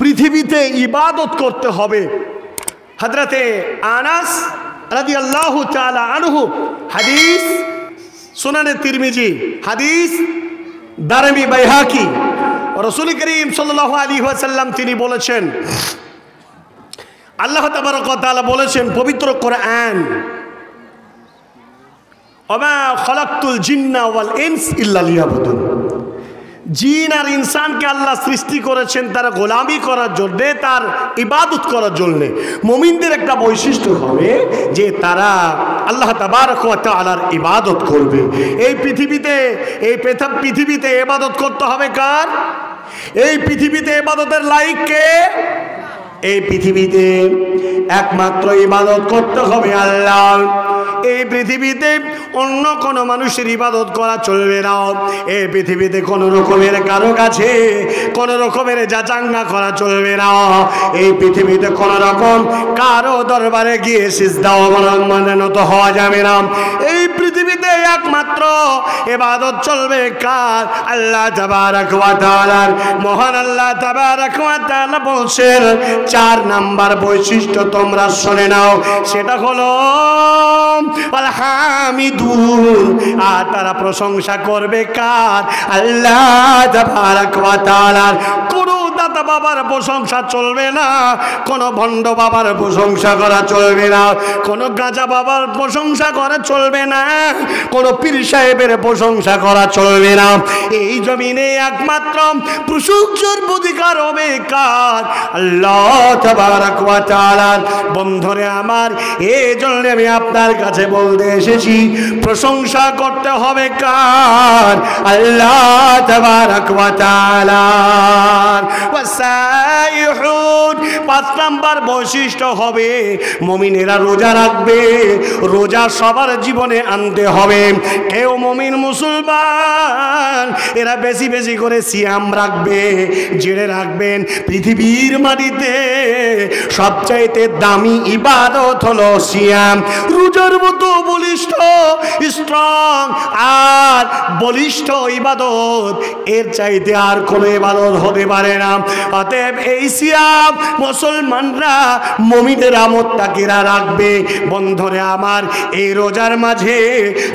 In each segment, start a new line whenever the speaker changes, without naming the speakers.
পৃথিবীতে ইবাদত করতে হবে। হযরতে আনাস রাদিয়াল্লাহু তাআলা আনহু, হাদিস সুনানে তিরমিজি, হাদিস দারমি বাইহাকি, রাসূল করিম সাল্লাল্লাহু আলাইহি ওয়াসাল্লাম তিনি বলেছেন, আল্লাহ তাবারক ওয়া তাআলা বলেছেন পবিত্র কোরআন, ওমা খালাকতুল জিন্না ওয়াল ইনস ইল্লা লিয়াবুদুন। জিন আর ইনসানকে আল্লাহ সৃষ্টি করেছেন তার গোলামি করার জন্য, তার ইবাদত করার জন্য। মুমিনদের একটা বৈশিষ্ট্য হবে যে তারা আল্লাহ তাবারক ওয়া তাআলার ইবাদত করবে। এই পৃথিবীতে ইবাদত করতে হবে কার? এই পৃথিবীতে ইবাদতের লায়ক কে? এই পৃথিবীতে একমাত্র ইবাদত করতে হবে আল্লাহ। এই পৃথিবীতে অন্য কোনো মানুষের ইবাদত করা চলবে না। এই পৃথিবীতে কোনো রকমের কারো কাছে কোনো রকমের যাচাঙ্গা করা চলবে না। এই পৃথিবীতে কোনো রকম কারো দরবারে গিয়ে সিজদা অবলম্বনত হওয়া যাবে না। এই পৃথিবীতে একমাত্র ইবাদত চলবে কার? আল্লাহ তাবারক ওয়া তাআলার। মহান আল্লাহ তাবারক ওয়া তাআলা বলছেন 4 নাম্বার বৈশিষ্ট্য তোমরা শুনে নাও, সেটা হলো আলহামিদুন। আর তারা প্রশংসা করবে কার? আল্লাহ তাবারক ওয়া তাআলার। কোন দাতা বাবার প্রশংসা চলবে না, কোন ভণ্ড বাবার প্রশংসা করা চলবে না, কোন গাঁজা বাবার প্রশংসা করা চলবে না, কোন পীর সাহেবের প্রশংসা করা চলবে না। এই জমিনে একমাত্র প্রশংসার অধিকার হবে কার? আল্লাহ তাবারক ওয়া তাআলার। বন্ধুরে আমার, এই জন্য আমি আপনার কাছে বলতে এসেছি, প্রশংসা করতে হবে কার? আল্লাহ তাবারক ওয়া তাআলার। ওয়াসাইহুন 5 নাম্বার বৈশিষ্ট্য হবে মুমিনেরা রোজা রাখবে। রোজা সবার জীবনে আনতে হবে। কেউ মুমিন মুসলমান এরা বেশি বেশি করে সিয়াম রাখবে। জেনে রাখবেন পৃথিবীর মাটিতে সবচাইতে দামি ইবাদত হলো সিয়াম। রোজার মতো বলিষ্ঠ, স্ট্রং আর বলিষ্ঠ ইবাদত এর চাইতে আর কোনো ইবাদত হতে পারে না। অতএব এই সিয়াম মুসলমানরা মুমিনেরা মুত্তাকিরা রাখবে। বন্ধুরে আমার, এই রোজার মাঝে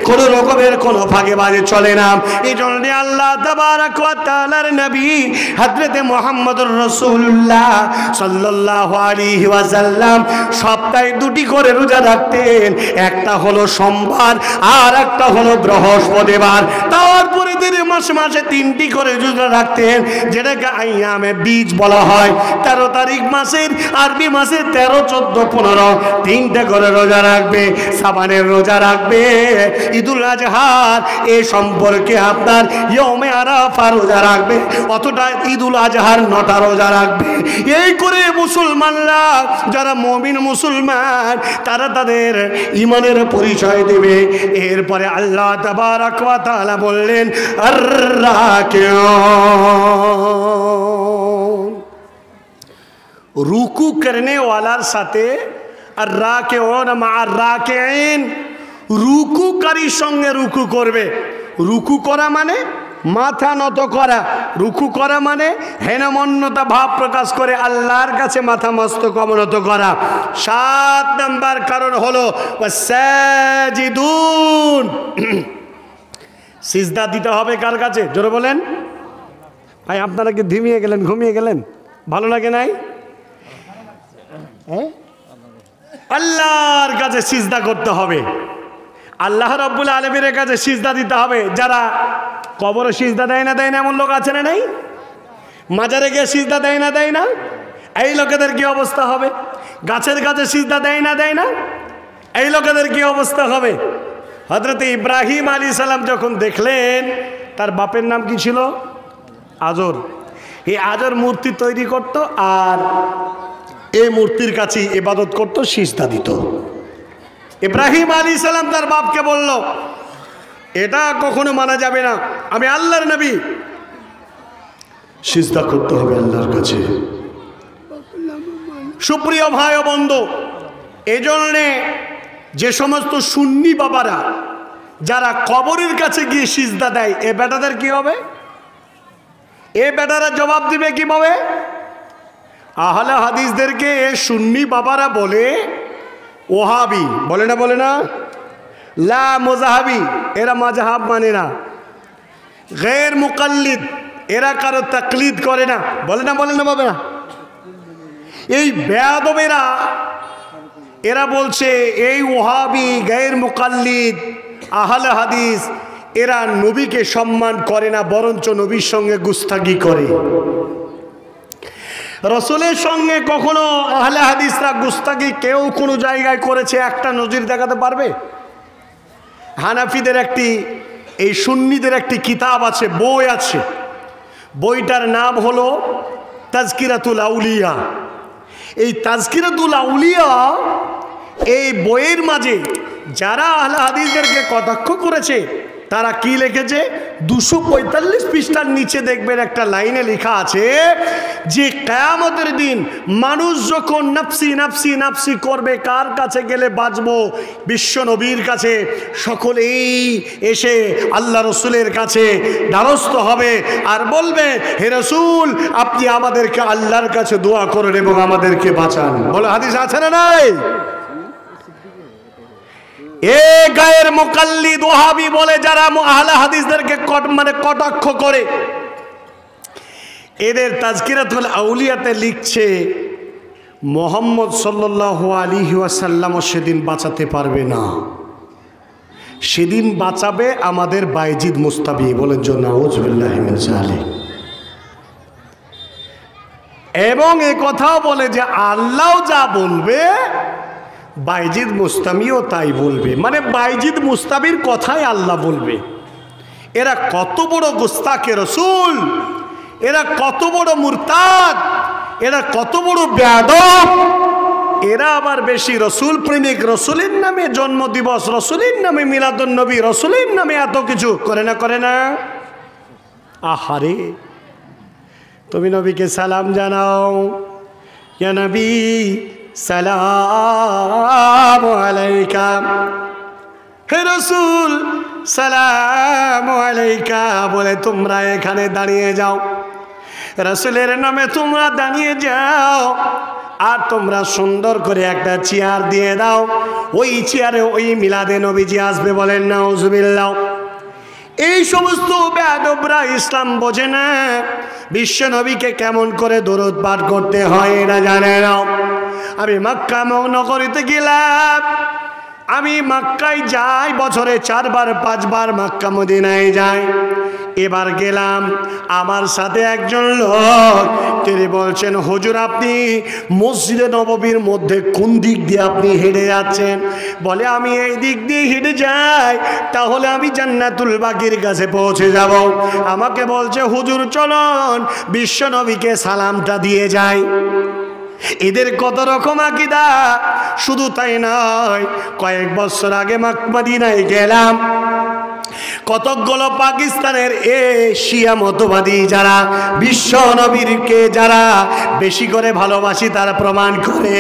কোনো রকমের কোনো ফাঁকেবাজি চলে না। এই জন্য আল্লাহ তাবারক ওয়া তাআলার নবী হযরত মুহাম্মদুর রাসূলুল্লাহ সাল্লাল্লাহু আলাইহি ওয়াসাল্লাম সপ্তাহে 2টি করে রোজা রাখতেন। একটা হলো সোমবার আর একটা হলো বৃহস্পতিবার। তারপরে মাসে মাসে 3টি করে রোজা রাখতেন, যেটাকে আইয়ামে বীজ বলা হয়। 13 তারিখ মাসের আরবি মাসের 13, 14, 15 3টে করে রোজা রাখবে। সাবানের রোজা রাখবে। ঈদুল আজহার এ সম্পর্কে আপনার ইয়মে আরাফা রোজা রাখবে। অতটা ঈদুল আজহার 9টা রোজা রাখবে। এই করে মুসলমানরা যারা মুমিন মুসলমান তারা তাদের ঈমানের পরিচয় দেবে। এরপরে আল্লাহ তাবারক ওয়া তাআলা বললেন আর-রাকিউন। রুকু করনে ওয়ালার সাথে আর রাকিউন মা'আর রাকিঈন, রুকুকারীর সঙ্গে রুকু করবে। রুকু করা মানে মাথা নত করা। রুকু করা মানে হেনমন্যতা ভাব প্রকাশ করে আল্লাহর কাছে মাথা মস্তক অবনত করা। 7 নাম্বার কারণ হলো ওয়াসাজিদুন। সিজদা দিতে হবে কার কাছে? জোরে বলেন ভাই। আপনারা কি ধিমিয়ে গেলেন, ঘুমিয়ে গেলেন? ভালো লাগে নাই? আল্লাহর কাছে সিজদা করতে হবে। আল্লাহ রাব্বুল আলামিনের কাছে সিজদা দিতে হবে। যারা কবরে সিজদা দেয় না এমন লোক আছে না? নাই? মাজারে গিয়ে সিজদা দেয় না? এই লোকেদের কি অবস্থা হবে? গাছের কাছে সিজদা দেয় না এই লোকেদের কি অবস্থা হবে? হযরত ইব্রাহিম আলাইহিস সালাম যখন দেখলেন তার বাপের নাম কি ছিল? আজর। এই আজর মূর্তি তৈরি করত আর এই মূর্তির কাছে ইবাদত করত, সিজদা দিত। ইব্রাহিম আলাইহিস সালাম তার বাপকে বলল, এটা কখনো মানা যাবে না, আমি আল্লাহর নবী, সিজদা করতে হবে আল্লাহর কাছে। সুপ্রিয় ভাই ও বন্ধু, এজন্যে যে সমস্ত সুন্নি বাবারা যারা কবরের কাছে গিয়ে সিজদা দেয়, এ বেটাদের কি হবে? এ বেটারা জবাব দিবে কিভাবে? আহলে হাদিসদেরকে সুন্নি বাবারা বলে ওহাবি, বলে না বলে না? লা মুজাহাবি, এরা মাযহাব মানে না। গैर মুকাল্লিদ, এরা কারো তাকলিদ করে না, বলে না বলে না বাবা না? এই বেয়াদবেরা এরা বলছে এই ওহাবি গैर মুকাল্লিদ আহলে হাদিস এরা নবীকে সম্মান করে না, বরঞ্চ নবীর সঙ্গে গুস্তাগি করে। রসুলের সঙ্গে কখনো আহলে হাদিসরা গুস্তাগি কেউ কোনো জায়গায় করেছে একটা নজির দেখাতে পারবে? হানাফিদের এই সুন্নিদের একটি কিতাব আছে, বই আছে, বইটার নাম হলো তাজকিরাতুল আউলিয়া। এই তাজকিরাতুল আউলিয়া এই বইয়ের মাঝে যারা আহলে হাদিসদেরকে কটাক্ষ করেছে তারা কি লিখেছে, 245 পৃষ্ঠার নিচে দেখবেন একটা লাইনে লেখা আছে যে কিয়ামতের দিন মানুষ যখন নফসি নফসি নফসি করবে, কার কাছে গেলে বাঁচবো? বিশ্ব নবীর কাছে সকলেই এসে আল্লাহ রসুলের কাছে দ্বারস্থ হবে আর বলবে, হে রসুল আপনি আমাদেরকে আল্লাহর কাছে দোয়া করেন এবং আমাদেরকে বাঁচান। বলে হাদিস আছে না নাই? এ গায়ের মুকাল্লিদ ওহাবি বলে যারা আহলে হাদিসদেরকে কটাক্ষ করে, এদের তাজকিরাতুল আউলিয়াতে লিখছে মুহাম্মদ সাল্লাল্লাহু আলাইহি ওয়াসাল্লামও সেদিন বাঁচাতে পারবে না, সেদিন বাঁচাবে আমাদের বাইজিদ মুস্তাবি। বলেন জন্য আউযুবিল্লাহি মিন যালিক। এবং এই কথাও বলে যে আল্লাহ যা বলবে বাইজিদ মুস্তামিও তাই বলবে, মানে বাইজিদ মুস্তাবির কথাই আল্লাহ বলবে। এরা কত বড় গুস্তাকে রসুল, এরা কত বড় মুরতাদ, এরা কত বড় বেয়াদব। এরা আবার বেশি রসুল প্রেমিক, রসুলের নামে জন্মদিবস, রসুলের নামে মিলাদুন নবী, রসুলের নামে এত কিছু করে না করে না? আহারে, তুমি নবীকে সালাম জানাও, ইয়া নবী সালাম আলাইকা, হে রসুল সালাম আলাইকা বলে তোমরা এখানে দাঁড়িয়ে যাও, রসুলের নামে তোমরা দাঁড়িয়ে যাও আর তোমরা সুন্দর করে একটা চেয়ার দিয়ে দাও, ওই চেয়ারে ওই মিলাদে নবীজি আসবে। বলেন নাউজুবিল্লাহ। এই সমস্ত বেয়াদবরা ইসলাম বোঝে না, বিশ্ব নবীকে কেমন করে দরুদ পাঠ করতে হয় এরা জানে না। আমি মক্কা নগরীতে গেলাম, আমি মক্কায় যাই বছরে 4 বার 5 বার মক্কা মদিনায় যাই। এবার গেলাম, আমার সাথে একজন লোক, তিনি বলছেন হুজুর আপনি মসজিদে নববীর মধ্যে কোন দিক দিয়ে আপনি হেঁটে যাচ্ছেন? বলে আমি এই দিক দিয়ে হেঁটে যাই, তাহলে আমি জান্নাতুল বাকির কাছে পৌঁছে যাব। আমাকে বলছে হুজুর চলুন বিশ্ব নবীকে সালামটা দিয়ে যাই। এদের কত রকম আকীদা। শুধু তাই নয়, কয়েক বছর আগে মদিনায় গেলাম, কতকগুলো পাকিস্তানের শিয়া মতবাদী যারা বিশ্ব নবীকে যারা বেশি করে ভালোবাসি তারা প্রমাণ করে,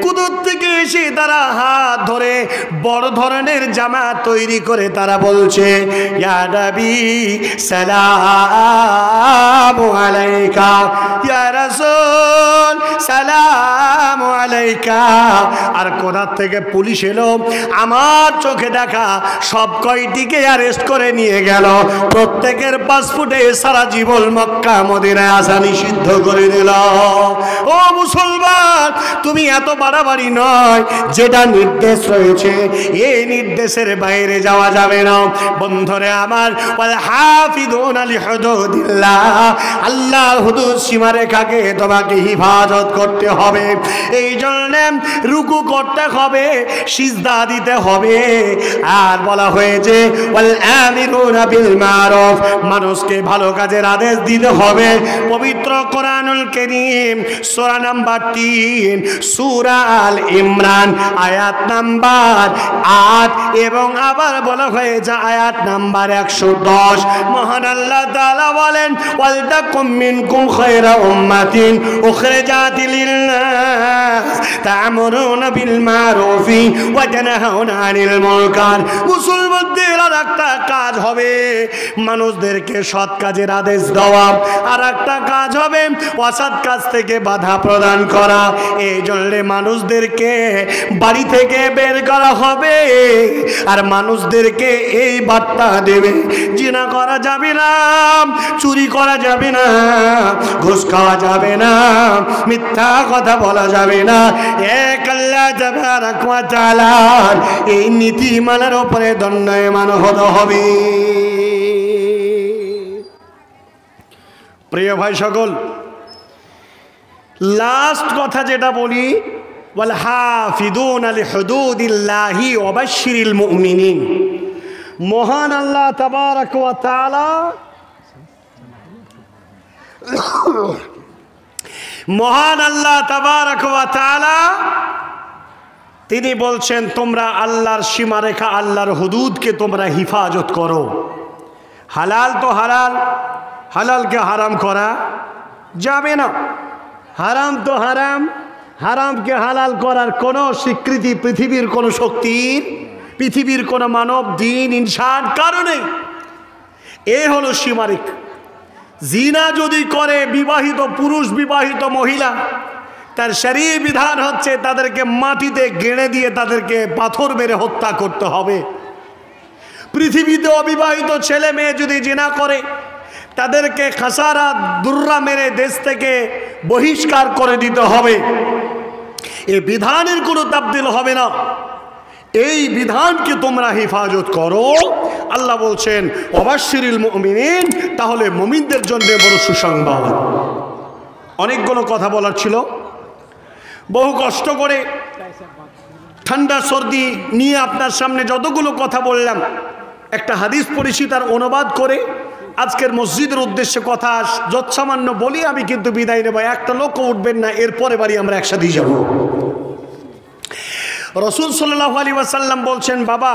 কুদুর থেকে এসে তারা হাত ধরে বড় ধরনের জামা তৈরি করে তারা বলছে ইয়া নবী সালামু আলাইকা, ইয়া রাসূল সালামু আলাইকা। আর কোথা থেকে পুলিশ এলো, আমার চোখে দেখা সব কয়টিকে অ্যারেস্ট করে নিয়ে গেল, প্রত্যেকের পাসপোর্টে সারা জীবন মক্কা মদিনায় আসা নিষিদ্ধ করে দিল। ও মুসলমান, তুমি এত বাড়াবাড়ি নয়, যেটা নির্দেশ রয়েছে এই নির্দেশের বাইরে যাওয়া যাবে না। বন্ধুরে আমার, হাফিজুন আলি হুদুদিল্লাহ, আল্লাহর হুদুদ সীমারেখাকে তোমাকে হিফাজত করতে হবে। এই জন্য রুকু করতে হবে, সিজদা দিতে হবে। আর বলা হয়েছে ওয়াল আমিরুনা বিল মারুফ, মানুষকে ভালো কাজের আদেশ দিতে হবে। পবিত্র কোরআনুল কারীম সূরা নাম্বার 3 দিন সূরা আল ইমরান আয়াত নাম্বার 8 এবং আবার বলা হয়েছে আয়াত নাম্বার 110। মহান আল্লাহ তাআলা বলেন ওয়ালতাকুম মিনকুম খায়রা উম্মাতিন উখরিজাত লিন-নাস তা'মুরুনা বিল মারুফি ওয়া তানহাউনা আনিল মুনকার। মুসলমানদের আর একটা কাজ হবে মানুষদেরকে সৎ কাজের আদেশ দেওয়া, আর একটা কাজ হবে অসৎ কাজ থেকে বাধা প্রদান করা। এই জন্য মানুষদেরকে বাড়ি থেকে বের করা হবে আর মানুষদেরকে এই বার্তা দেবে জিনা করা যাবে না, চুরি করা যাবে না, ঘুষ খাওয়া যাবে না, মিথ্যা কথা বলা যাবে না। এক আল্লাহ তাবারাক ওয়া তাআলা এই নীতিমালার উপরে দণ্ডায়মান হতে হবে। প্রিয় ভাই সকল, লাস্ট কথা যেটা বলি, ওয়াল হাফিদুনা লিহুদুদিল্লাহি ওয়া বাশশিরিল মুমিনিন। মহান আল্লাহ তাবারাক ওয়া তাআলা মহান আল্লাহ তাবারাক ওয়া তাআলা তিনি বলছেন তোমরা আল্লাহর সীমারেখা, আল্লাহর হুদুদকে তোমরা হিফাজত করো। হালাল তো হালাল, হালালকে হারাম করা যাবে না। হারাম তো হারাম, হারামকে হালাল করার কোনো স্বীকৃতি পৃথিবীর কোনো শক্তির, পৃথিবীর কোনো মানব দিন ইনসান কারণে। এ হলো সীমারেখা। জিনা যদি করে বিবাহিত পুরুষ, বিবাহিত মহিলা, তার শরীয়ত বিধান হচ্ছে তাদেরকে মাটিতে গেড়ে দিয়ে তাদেরকে পাথর মেরে হত্যা করতে হবে। পৃথিবীতে অবিবাহিত ছেলে মেয়ে যদি জিনা করে তাদেরকে খাসারা দুর্রা মেরে দেশ থেকে বহিষ্কার করে দিতে হবে। এই বিধানের কোনো তাবদীল হবে না। এই বিধানকে তোমরা হেফাজত করো। আল্লাহ বলছেন ওয়াবাশশিরিল মুমিনিন, তাহলে মুমিনদের জন্য বড় সুসংবাদ। অনেকগুলো কথা বলার ছিল, বহু কষ্ট করে ঠান্ডা সর্দি নিয়ে আপনার সামনে যতগুলো কথা বললাম, একটা হাদিস পড়েছি তার অনুবাদ করে আজকের মসজিদের উদ্দেশ্যে কথা যৎসামান্য বলি আমি কিন্তু বিদায় নেব। একটা লোকও উঠবেন না, এরপরে বাড়ি আমরা একসাথেই যাব। রাসূল সাল্লাল্লাহু আলাইহি ওয়াসাল্লাম বলছেন, বাবা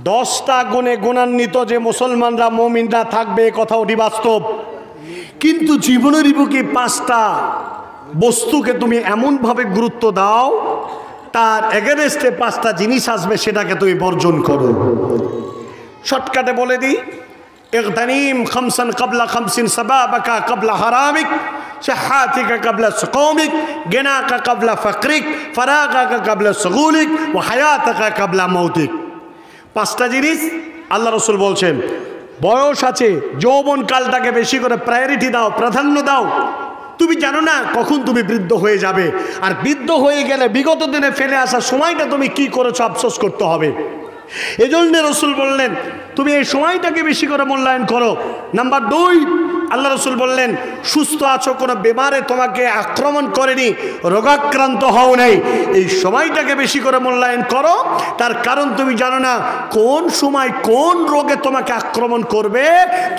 10টা গুণে গুণান্বিত যে মুসলমানরা মুমিনরা থাকবে, কথা ওটি বাস্তব। কিন্তু জীবনের বুকে 5টা বস্তুকে তুমি এমনভাবে গুরুত্ব দাও, তার এগেনস্টে 5টা জিনিস আসবে, সেটাকে তুমি বর্জন করো। শর্টকাটে বলে দিই, ইগতানিম খামসান ক্বাবলা খামসিন, সাবাবাকা ক্বাবলা হারামিক, সিহাতিকা ক্বাবলা সুকুমিক, গিনাকা ক্বাবলা ফাকরিক, ফারাগাকা ক্বাবলা শুগুলিক, ওয়া হায়াতাকা ক্বাবলা মৌতিক। 5টা জিনিস আল্লাহ রাসূল বলছেন। বয়স আছে, যৌবন কালটাকে বেশি করে প্রায়োরিটি দাও, প্রাধান্য দাও। তুমি জানো না কখন তুমি বৃদ্ধ হয়ে যাবে, আর বৃদ্ধ হয়ে গেলে বিগত দিনে ফেলে আসা সময়টা তুমি কি করেছো আফসোস করতে হবে। এজন্য রাসূল বললেন তুমি এই সময়টাকে বেশি করে মূল্যায়ন করো। নাম্বার 2, আল্লাহ রাসূল বললেন সুস্থ আছো, কোনো বেমারে তোমাকে আক্রমণ করেনি, রোগাক্রান্ত হও নাই, এই সময়টাকে বেশি করে মূল্যায়ন করো। তার কারণ তুমি জানো না কোন সময় কোন রোগে তোমাকে আক্রমণ করবে,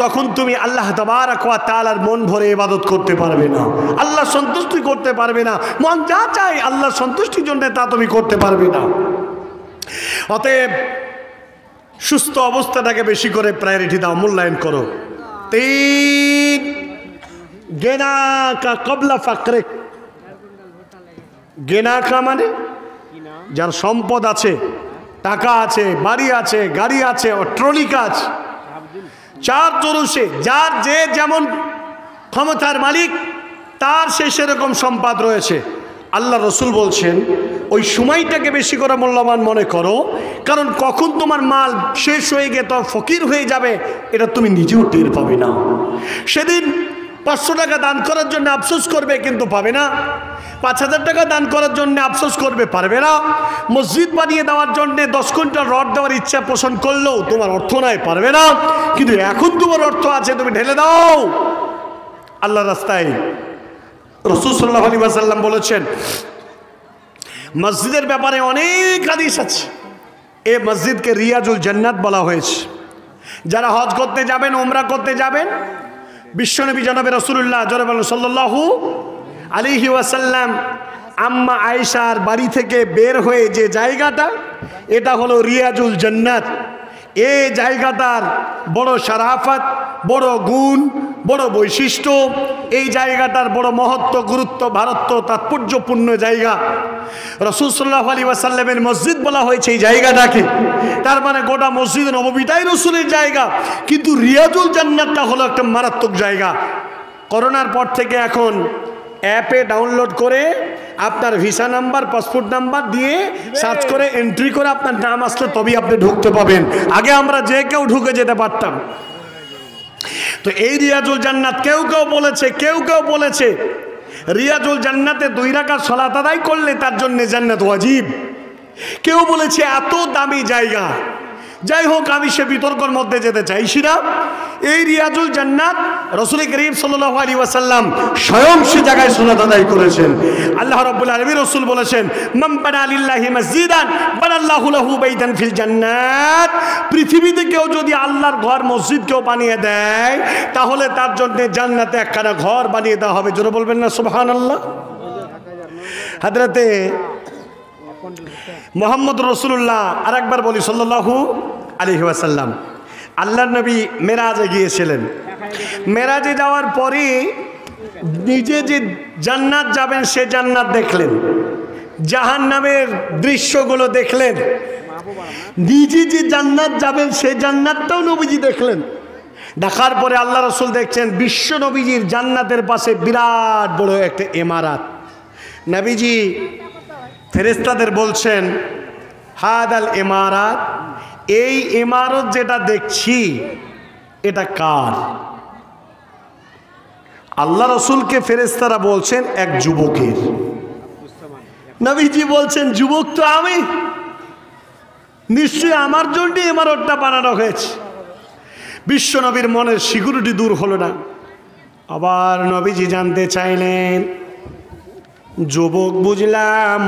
তখন তুমি আল্লাহ তাবারাক ওয়া তাআলার মন ভরে ইবাদত করতে পারবে না, আল্লাহ সন্তুষ্টি করতে পারবে না। মন যা চায় আল্লাহ সন্তুষ্টির জন্য তা তুমি করতে পারবে না। অতএব সুস্থ অবস্থাটাকে বেশি করে প্রায়োরিটি দাও, মূল্যায়ন করো। 3, গিনাকা ক্বাবলা ফাকরিক। গিনাকা মানে যার সম্পদ আছে, টাকা আছে, বাড়ি আছে, গাড়ি আছে, ট্রলিকা আছে, 4 চরুষে যার যে যেমন ক্ষমতার মালিক তার সে সেরকম সম্পদ রয়েছে। আল্লাহ রসুল বলছেন ওই সময়টাকে বেশি করে মূল্যবান মনে করো, কারণ কখন তোমার মাল শেষ হয়ে গিয়ে তো ফকির হয়ে যাবে এটা তুমি নিজেও টের পাবে না। সেদিন 500 টাকা দান করার জন্য আফসোস করবে কিন্তু পাবে না, 5000 টাকা দান করার জন্য আফসোস করবে, পারবে না। মসজিদ বানিয়ে দেওয়ার জন্য 10 কুইন্টাল রড দেওয়ার ইচ্ছা পোষণ করলেও তোমার অর্থ নাই, পারবে না। কিন্তু এখন তোমার অর্থ আছে, তুমি ঢেলে দাও আল্লাহর রাস্তায়। রাসূল সাল্লাল্লাহু আলাইহি ওয়াসাল্লাম বলেছেন মসজিদের ব্যাপারে অনেক হাদিস আছে। এই মসজিদকে রিয়াজুল জান্নাত বলা হয়েছে। যারা হজ করতে যাবেন, উমরা করতে যাবেন, বিশ্বনবী জনাবে রাসূলুল্লাহ সাল্লাল্লাহু আলাইহি ওয়াসাল্লাম আম্মা আয়েশার বাড়ি থেকে বের হয়ে যে জায়গাটা, এটা হলো রিয়াজুল জান্নাত। এই জায়গাটার বড় শারাফত, বড় গুণ, বড় বৈশিষ্ট্য, এই জায়গাটার বড় মহত্ব, গুরুত্ব, ভারত্ব, তাৎপর্যপূর্ণ জায়গা। রাসূল সাল্লাল্লাহু আলাইহি ওয়াসাল্লামের মসজিদ বলা হয়েছে এই জায়গাটাকে। তার মানে গোটা মসজিদ নববীটাই রাসূলের জায়গা, কিন্তু রিয়াজুল জান্নাতটা হলো একটা মারাত্মক জায়গা। করোনার পর থেকে এখন অ্যাপে ডাউনলোড করে আপনার ভিসা নাম্বার, পাসপোর্ট নাম্বার দিয়ে সার্চ করে এন্ট্রি করে আপনার নাম আসলে তবেই আপনি ঢুকতে পাবেন। আগে আমরা যে কেউ ঢুকে যেতে পারতাম। তো এই রিয়াজুল জান্নাত কেউ কেউ বলেছে রিয়াজুল জান্নাতে 2 রাকাত সালাত আদায় করলে তার জন্য জান্নাত ওয়াজিব। কেউ বলেছে এত দামি জায়গা। যাই হোক, আমি সে বিতর্কের মধ্যে যেতে চাইছি না। এই রিয়াজুল জান্নাত রাসূল করিম সাল্লাল্লাহু আলাইহি ওয়াসাল্লাম স্বয়ং সে জায়গায় সালাত আদায় করেছেন। আল্লাহ রাব্বুল আলামিন রাসূল বলেছেন, মান বানা লিল্লাহি মসজিদান বানাল্লাহু লাহু বাইতান ফিল জান্নাত। পৃথিবীতে কেউ যদি আল্লাহর ঘর, মসজিদ কেউ বানিয়ে দেয়, তাহলে তার জন্য জান্নাতে একখানা ঘর বানিয়ে দেওয়া হবে। জোরে বলবেন না সুবহানাল্লাহ। হযরতে মুহাম্মদ রাসূলুল্লাহ, আরেকবার বলি সাল্লাল্লাহু আলাইহি ওয়াসাল্লাম, আল্লাহর নবী মেরাজে গিয়েছিলেন। মেরাজে যাওয়ার পরে নিজে যে জান্নাত যাবেন সে জান্নাত দেখলেন, জাহান্নামের দৃশ্যগুলো দেখলেন। নিজে যে জান্নাত যাবেন সে জান্নাতটাও নবীজি দেখলেন। দেখার পরে আল্লাহ রাসূল দেখছেন বিশ্ব নবীজির জান্নাতের পাশে বিরাট বড় একটা ইমারত। নবীজি ফেরেশতাদের বলছেন, হাদাল ইমারত, এই ইমারত যেটা দেখছি এটা কার? আল্লাহ রাসূলকে ফেরেশতারা বলছেন এক যুবকের। নবীজি বলছেন, যুবক তো আমি, নিশ্চয়ই আমার জন্য ইমারতটা বানানো হয়েছে। বিশ্ব নবীর মনের সিকিউরিটি দূর হলো না। আবার নবীজি জানতে চাইলেন, যুবক বুঝলাম,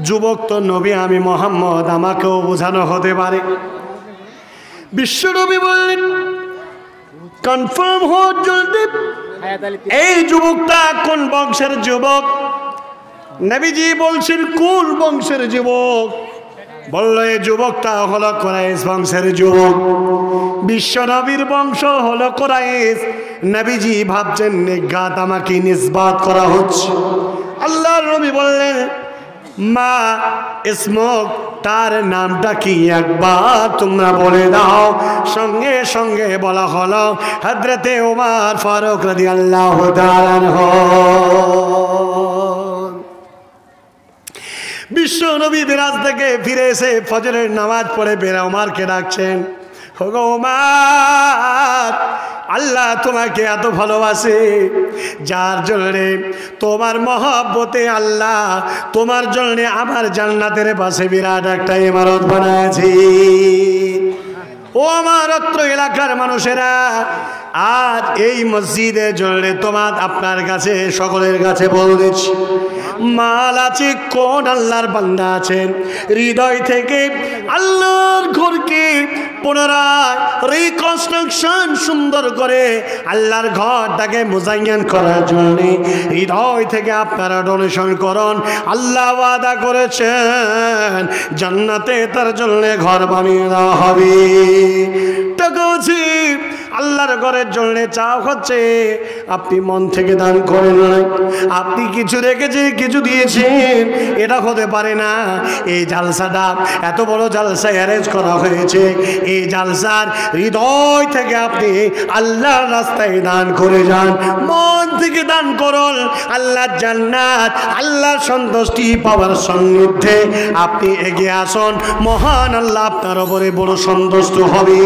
যুবক তো নবী আমি মুহাম্মদ, আমাকেও বোঝানো হতে পারে। বিশ্ব নবী বললেন, কনফার্ম হওয়ার জন্য এই যুবকটা কোন বংশের যুবক? নবীজি বলছেন, কোন বংশের যুবক? বলল, এই যুবকটা হলো কুরাইশ বংশের যুবক। বিশ্ব নবীর বংশ হলো কুরাইশ। নবীজি ভাবছেন নিঘাত আমাকে নিসবাত করা হচ্ছে। আল্লাহর নবী বললেন, মা ইসমুক, তার নামটা কি একবার তোমরা বলে দাও। সঙ্গে সঙ্গে বলা হলো হযরতে ওমর ফারুক রাদিয়াল্লাহু তাআলা আনহু। বিশ্ব নবী মিরাজ থেকে ফিরে এসে ফজরের নামাজ পড়ে বেরা ওমরকে ডাকছেন, ওগো ওমর, আল্লাহ তোমাকে এত ভালোবাসে, যার জন্যে তোমার মহব্বতে আল্লাহ তোমার জন্যে আমার জান্নাতের পাশে বিরাট একটা ইমারত বানাইছি। ও আমার অত্র এলাকার মানুষেরা, আজ এই মসজিদের জন্য তোমার আপনার কাছে সকলের কাছে বলছি, মাল আছে কোন আল্লাহর বান্দা আছেন হৃদয় থেকে আল্লাহর ঘরকে পুনরায় রিকনস্ট্রাকশন সুন্দর করে আল্লাহর ঘরটাকে মোজাইন করার জন্য হৃদয় থেকে আপনারা ডোনেশন করুন। আল্লাহ ওয়াদা করেছেন জান্নাতে তার জন্য ঘর বানিয়ে দেওয়া হবে। টাকা আছে, আল্লাহর ঘরের জন্য চাও হচ্ছে, আপনি মন থেকে দান করেন নাই, আপনি কিছু রেখেছেন, কিছু দিয়েছেন, এটা হতে পারে না। এই জালসাটা এত বড় জালসা অ্যারেঞ্জ করা হয়েছে, এই জালসার হৃদয় থেকে আপনি আল্লাহর রাস্তায় দান করে যান, মন থেকে দান করুন। আল্লাহর জান্নাত, আল্লাহর সন্তুষ্টি পাওয়ার সান্নিধ্যে আপনি এগিয়ে আসুন, মহান আল্লাহ আপনার উপরে বড় সন্তুষ্ট হবে।